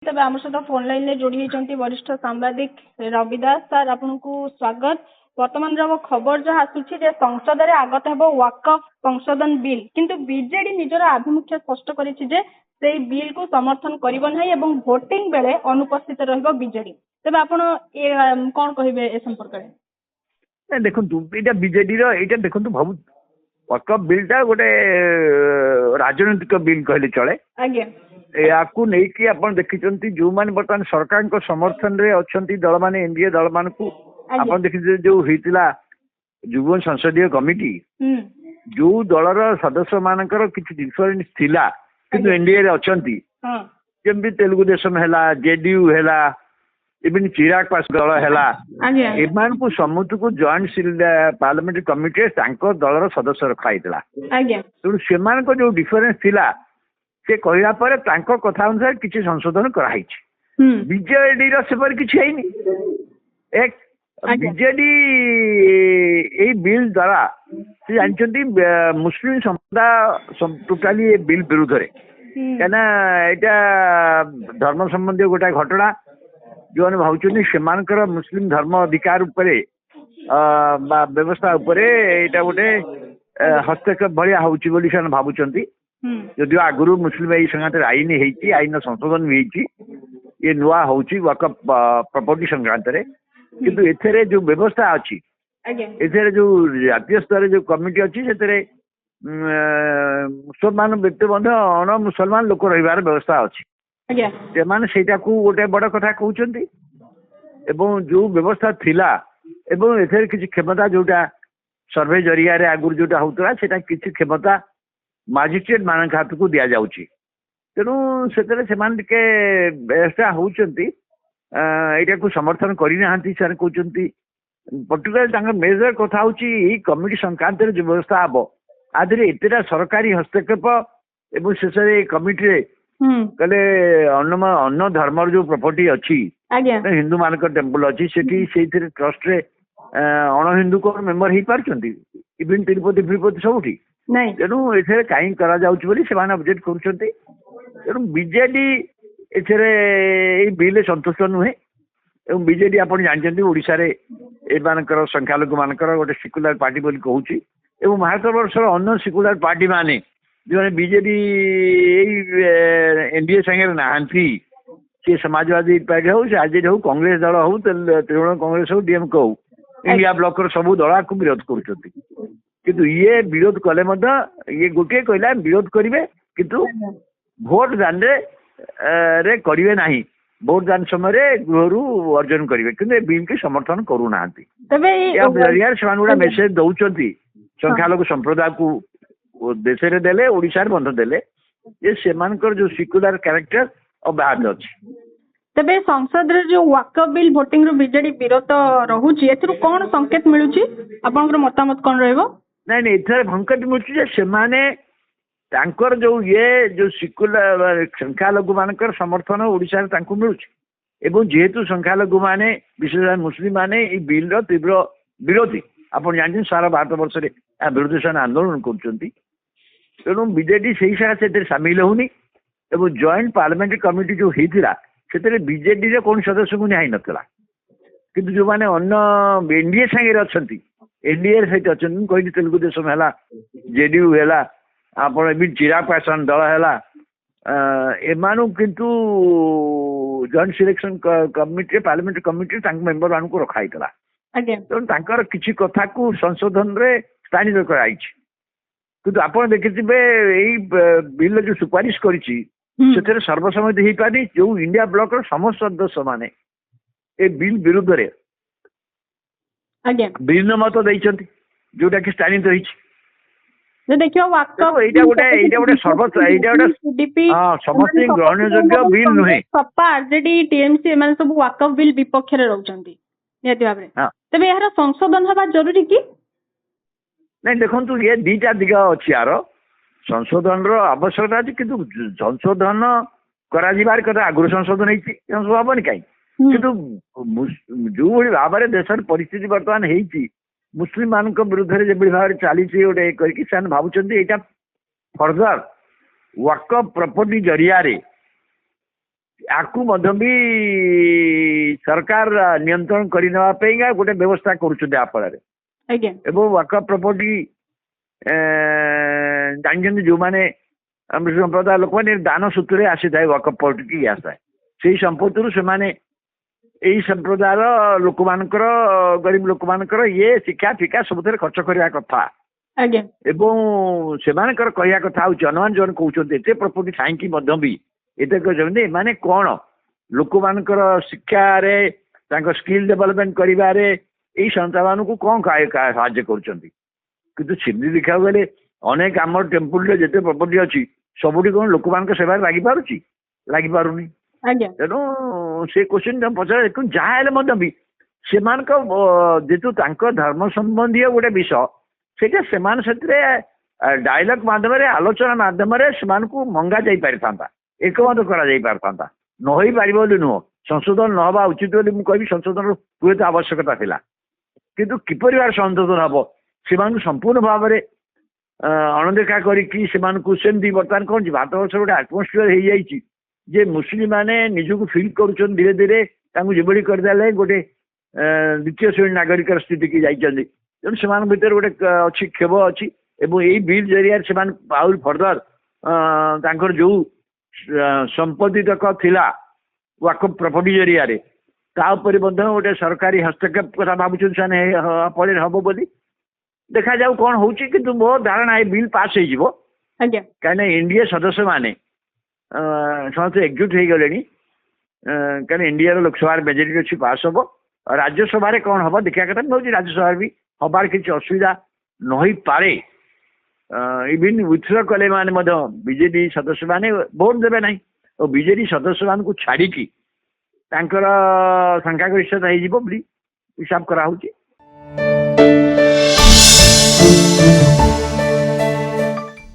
तेबे आम सहित फोन लाइन में जोड़ी होती वरिष्ठ सांबादिक रवि दास सर आपको स्वागत। वर्तमान जब खबर जहाँ आसूची संसद में आगत हो वाकफ संशोधन बिल किंतु बीजेडी निजर आभिमुख्य स्पष्ट से बिल को समर्थन करना भोटिंग बेले अनुपस्थित बीजेडी तेज आप कौन कहे ए संपर्क में देखो ये बीजेडी रहा देखो भाव वकफ बिलटा गोटे राजनैतिक बिल कहले चले आज्ञा या नहीं आप देखी जो मैंने बर्तमान सरकार समर्थन रे अच्छा दल मान एनडीए दल मान को आप देखिए जो होता युव संसदीय कमिटी जो दलर सदस्य मानकर किसी डिफरेन्स थिला किंतु एनडीए रे अच्छा जमी तेलुगु देशम है जेडीयू है इवन चिराग पास दल है एमान को समूह को जॉइंट पार्लियामेंट्री कमिटी दलर सदस्य रखाई तेणु से जो डिफरेन्स थिला से कहला पर कथा अनुसार किसी संशोधन कराई बीजेडी सेपरी किसी है एक बीजेडी यही बिल द्वारा से जानते मुस्लिम समुदाय टोटाली बिल विरुद्ध रे क्या धर्म संबंधी गोटे घटना जो मैंने भावुं से मुस्लिम धर्म अधिकार उपरे व्यवस्था उपरे यहाँ गोटे हस्तक्षेप भाया हो भावुं जदि आगुरी मुस्लिम यही संक्रांत आईन होती आईन संशोधन भी ये नुआ हूँ वकफ प्रॉपर्टी संक्रांत किंतु एथेरे जो व्यवस्था अच्छी एथेरे जो जातीय स्तर जो कमिटी अच्छी से मुसलमान व्यक्ति अण मुसलमान लोक रही व्यवस्था अच्छी से गोटे बड़ कथा कहते जो व्यवस्था थिला एवं एथेरे किसी क्षमता जोटा सर्वे जरिया आगुरी जोटा होता है किसी क्षमता मजिस्ट्रेट मान हाथ को दि जाऊँगी तेणु से व्यवस्था होती यहाँ को समर्थन करना सर कहते पर्टिकुलर मेजर कथा हूँ कमिटी संक्रांत जो व्यवस्था हम आधे एतटा सरकारी हस्तक्षेप एवं शेष कमिटी कहले अन्न धर्म जो प्रॉपर्टी अच्छी हिंदू मान टेम्पल अच्छी से ट्रस्ट रे अण हिंदू को मेम्बर हो पार्टी इवन तिरुपति फिरुपति सबुठी तेणु ये कहीं ऑब्जेक्ट कर बीजेडी बिल संतुष्ट नुहे बीजेडी आप जानते ओडिशा रे एमानकर संख्यालघु मानकर गोटे सिक्युलर पार्टी बोली कहूँ एवं भारत वर्षर अन्य सिक्युलर पार्टी माने जो बीजेडी एनडीए संगे नहांती सी समाजवादी पार्टी हो आरजेडी हो कांग्रेस दल हो तृणमूल कांग्रेस हो डीएमके हो इंडिया ब्लॉक सब दल को विरोध कर किंतु ये विरोध कले ये गोटे कहला विरोध करेंगे किंतु भोट दान रे करेंगे ना भोट दान समय गृह अर्जन करेंगे कि बिल की समर्थन करूना जरिया से गोटा मेसेज दौरान संख्यालघु संप्रदाय को देश में देले ओडिशा रे बंध देले ये सेमानकर जो सिक्युलर कैरेक्टर अब्याहत अच्छी तेबे संसद रे जो वाकफ बिल भोटिंग रो बीजेडी विरोध रहुची एथरु कोन संकेत मिलुची आपनकर मतामत कोन रहबो नहीं एथर संकेत मिलुची जे सेमाने तांकर जो ये जो सिक्युलर संख्यालघु मानकर समर्थन ओडिशा रे तांको मिलुची एवं जेहेतु संख्यालघु माने विशेष मुस्लिम माने ई बिल रो तीव्र विरोधी आप जानते सारा भारत वर्ष में विरुद्ध से आंदोलन करूँ बीजेडी से हिसाब सामिल होनी एवं जॉइंट पार्लियामेंट्री कमिटी जो होता से बीजेडी कौन सदस्य को न्याय नाला किंतु जो मैंने अन्य एनडीए सांगे अच्छा एनडीए सहित अच्छा कहली तेलुगु देशम है जेडीयू है आप चिराग पासवान दल है एमानु किंतु joint selection committee parliamentary committee member मान को रखाई तेणु किसी कथा को संशोधन रे स्थानीय कराई किंतु आप देखिए यही बिल जो सुपारिश करी सर्वसम्मति हो पारी जो इंडिया ब्लॉक समस्त सदस्य माने ए बिल विरुद्ध रे भिन्न मत देइछंती जोटा कि स्थानीय रही समस्त ग्रहणयोग्य बिल नुहे सपा आरजेडी टीएमसी एमाने सब वाकफ बिल विपक्ष रे रहउछंती नियति भाबरे तबे यार संशोधन हवा जरूरी कि नहीं देखो ये दीटा दिग अच्छी यार संशोधन आवश्यकता अच्छी कि संशोधन कर कथा आगुरी संशोधन हेनी कहीं किंतु जो भाव में देश परिस्थिति बर्तमान होती मुस्लिम मान विरुद्ध जो भाव चली गोटे कर भावुं यहाँ फर्दर वकफ प्रॉपर्टी जरिया ଆକୁ ମଧ୍ୟ ବି ସରକାର ନିୟନ୍ତ୍ରଣ କରିନେବା ପାଇଁକା ଗୋଟେ ବ୍ୟବସ୍ଥା କରୁଛନ୍ତି ଆ ଫଳରେ। ଆଜ୍ଞା ଏବଂ ୱାକଫ ପ୍ରପର୍ଟି ଜାଣିଛନ୍ତି ଯୋଉମାନେ ସମ୍ପ୍ରଦାୟ ଲୋକମାନେ ଦାନ ସୂତ୍ରରେ ଆସିଥାଏ ୱାକଫ ପ୍ରପର୍ଟି ଆସିଥାଏ ସେଇ ସମ୍ପତ୍ତିରୁ ସେମାନେ ଏଇ ସମ୍ପ୍ରଦାୟର ଲୋକମାନଙ୍କର ଗରିବ ଲୋକମାନଙ୍କର ଇଏ ଶିକ୍ଷା ଫିକ୍ଷା ସବୁଥିରେ ଖର୍ଚ୍ଚ କରିବା କଥା। ଆଜ୍ଞା ଏବଂ ସେମାନଙ୍କର କହିବା କଥା ହଉଛି ଅନୁମାନ ଯୋଉମାନେ କହୁଛନ୍ତି ଏତେ ପ୍ରପର୍ଟି ଥାଇକି ମଧ୍ୟ ବି ଏତେ କହିଛନ୍ତି ଏମାନେ କ'ଣ ଲୋକମାନଙ୍କର ଶିକ୍ଷାରେ ତାଙ୍କ ସ୍କିଲ୍ ଡେଭଲପମେଣ୍ଟ କରିବାରେ ଏଇ ସଂସ୍ଥାମାନଙ୍କୁ କ'ଣ ସାହାଯ୍ୟ କରୁଛନ୍ତି। କିନ୍ତୁ ସେମିତି ଦେଖିବାକୁ ଗଲେ ଅନେକ ଆମର ଟେମ୍ପୁଲରେ ଯେତେ ପ୍ରପର୍ଟି ଅଛି ସବୁଠି କ'ଣ ଲୋକମାନଙ୍କ ସେବାରେ ଲାଗିପାରୁଛି? ଲାଗିପାରୁନି। ଆଜ୍ଞା ତେଣୁ ସେ କୋଶ୍ଚିନ୍ ପଚାରେ କିନ୍ତୁ ଯାହା ହେଲେ ମଧ୍ୟ ବି ସେମାନଙ୍କ ଯେହେତୁ ତାଙ୍କ ଧର୍ମ ସମ୍ବନ୍ଧୀୟ ଗୋଟେ ବିଷୟ ସେଇଟା ସେମାନେ ସେଥିରେ ଡାଇଲଗ ମାଧ୍ୟମରେ ଆଲୋଚନା ମାଧ୍ୟମରେ ସେମାନଙ୍କୁ ମଙ୍ଗା ଯାଇପାରିଥାନ୍ତା ଏକମତ କରାଯାଇ ପାରିଥାନ୍ତା। ନ ହେଇପାରିବ ବୋଲି ନୁହଁ ସଂଶୋଧନ ନ ହେବା ଉଚିତ ବୋଲି ମୁଁ କହିବି ସଂଶୋଧନର ହୁଏତ ଆବଶ୍ୟକତା ଥିଲା କିନ୍ତୁ କିପରି ଭାବରେ ସଂଶୋଧନ ହେବ ସେମାନଙ୍କୁ ସମ୍ପୂର୍ଣ୍ଣ ଭାବରେ ଅଣଦେଖା କରିକି ସେମାନଙ୍କୁ ସେମିତି ବର୍ତ୍ତମାନ କ'ଣ ଭାରତ ବର୍ଷର ଗୋଟେ ଆଟମୋସ୍ଫିୟର ହେଇଯାଇଛି ଯେ ମୁସଲିମ ମାନେ ନିଜକୁ ଫିଲ୍ କରୁଛନ୍ତି ଧୀରେ ଧୀରେ ତାଙ୍କୁ ଯେଭଳି କରିଦେଲେ ଗୋଟେ ଦ୍ୱିତୀୟ ଶ୍ରେଣୀ ନାଗରିକର ସ୍ଥିତିକି ଯାଇଛନ୍ତି। ତେଣୁ ସେମାନଙ୍କ ଭିତରେ ଗୋଟେ ଅଛି କ୍ଷୋଭ ଅଛି ଏବଂ ଏଇ ବିଲ୍ ଜରିଆରେ ସେମାନେ ଆହୁରି ଫର୍ଦର ତାଙ୍କର ଯୋଉ ସମ୍ପତ୍ତି ତକ ଥିଲା ୱାକଫ ପ୍ରପର୍ଟି ଜରିଆରେ ତା ଉପରେ ମଧ୍ୟ ଗୋଟେ ସରକାରୀ ହସ୍ତକ୍ଷେପ କଥା ଭାବୁଛନ୍ତି ସେମାନେ ପରେ ହବ ବୋଲି ଦେଖାଯାଉ କ'ଣ ହଉଛି। କିନ୍ତୁ ମୋ ଧାରଣା ଏ ବିଲ୍ ପାସ୍ ହେଇଯିବ ଆଜ୍ଞା କାହିଁକିନା ଏନ୍ଡିଏ ସଦସ୍ୟମାନେ ସମସ୍ତେ ଏକଜୁଟ ହେଇଗଲେଣି କାରଣ ଇଣ୍ଡିଆର ଲୋକସଭାରେ ମେଜରିଟି ଅଛି ପାସ୍ ହବ। ରାଜ୍ୟସଭାରେ କ'ଣ ହବ ଦେଖିବା କଥା ମୁଁ ଭାବୁଛି ରାଜ୍ୟସଭାରେ ବି ହବାର କିଛି ଅସୁବିଧା ନ ହେଇପାରେ। ଇଭିନ୍ ୱିଥ୍ଡ୍ର କଲେ ମାନେ ମଧ୍ୟ ବିଜେଡି ସଦସ୍ୟମାନେ ଭୋଟ ଦେବେ ନାହିଁ ଓ ବିଜେଡି ସଦସ୍ୟମାନଙ୍କୁ ଛାଡ଼ିକି ତାଙ୍କର ସଂଖ୍ୟାଗରିଷ୍ଠତା ହେଇଯିବ ବୋଲି ହିସାବ କରାହେଉଛି।